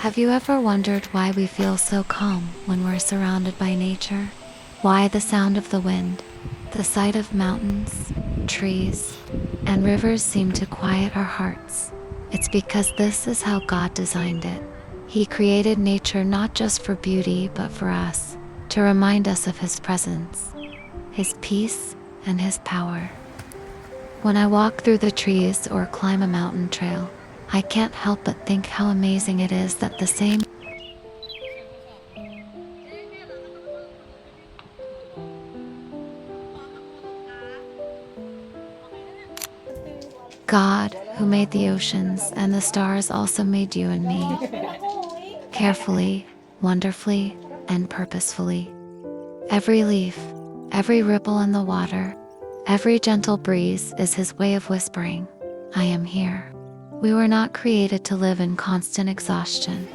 Have you ever wondered why we feel so calm when we're surrounded by nature? Why the sound of the wind, the sight of mountains, trees, and rivers seem to quiet our hearts? It's because this is how God designed it. He created nature not just for beauty, but for us, to remind us of His presence, His peace, and His power. When I walk through the trees or climb a mountain trail, I can't help but think how amazing it is that the same God who made the oceans and the stars also made you and me, carefully, wonderfully, and purposefully. Every leaf, every ripple in the water, every gentle breeze is His way of whispering, "I am here." We were not created to live in constant exhaustion.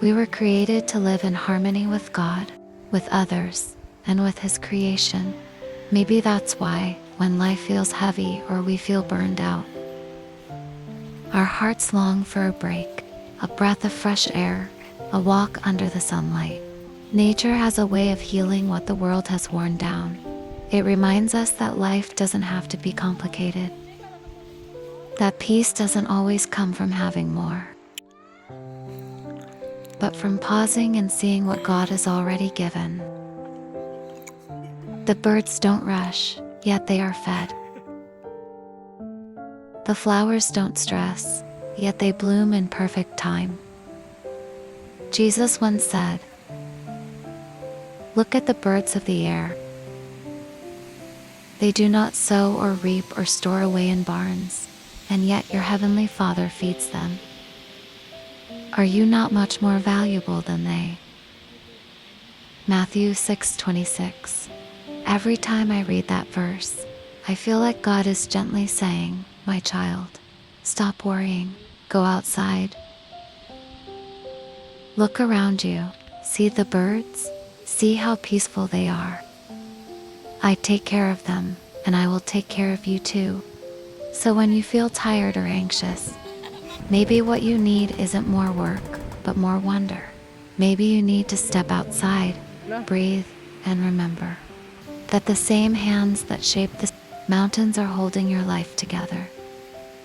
We were created to live in harmony with God, with others, and with His creation. Maybe that's why, when life feels heavy or we feel burned out, our hearts long for a break, a breath of fresh air, a walk under the sunlight. Nature has a way of healing what the world has worn down. It reminds us that life doesn't have to be complicated, that peace doesn't always come from having more, but from pausing and seeing what God has already given. The birds don't rush, yet they are fed. The flowers don't stress, yet they bloom in perfect time. Jesus once said, "Look at the birds of the air. They do not sow or reap or store away in barns, and yet your heavenly Father feeds them. Are you not much more valuable than they?" Matthew 6:26. Every time I read that verse, I feel like God is gently saying, "My child, stop worrying, go outside. Look around you, see the birds, see how peaceful they are. I take care of them, and I will take care of you too." So when you feel tired or anxious, maybe what you need isn't more work, but more wonder. Maybe you need to step outside, breathe, and remember that the same hands that shape the mountains are holding your life together.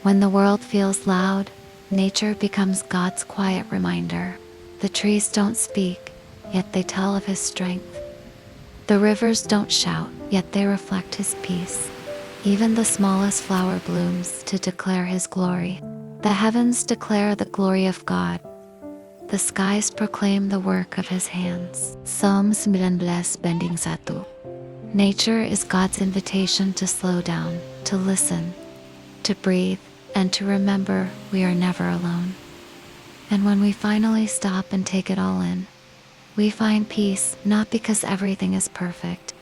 When the world feels loud, nature becomes God's quiet reminder. The trees don't speak, yet they tell of His strength. The rivers don't shout, yet they reflect His peace. Even the smallest flower blooms to declare His glory. The heavens declare the glory of God. The skies proclaim the work of His hands. Psalms 19:1. Nature is God's invitation to slow down, to listen, to breathe, and to remember we are never alone. And when we finally stop and take it all in, we find peace not because everything is perfect,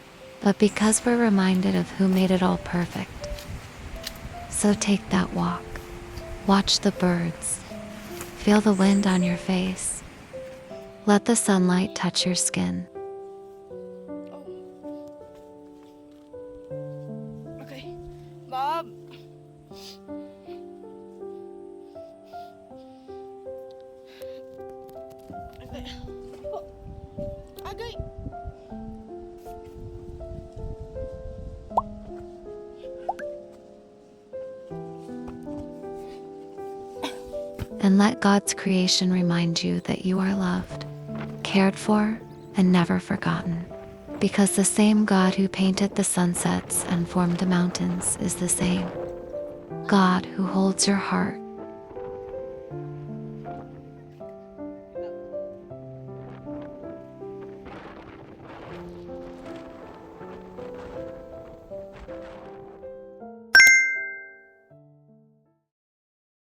but because we're reminded of who made it all perfect. So take that walk. Watch the birds. Feel the wind on your face. Let the sunlight touch your skin. Okay. Bob. Okay. Okay. And let God's creation remind you that you are loved, cared for, and never forgotten. Because the same God who painted the sunsets and formed the mountains is the same God who holds your heart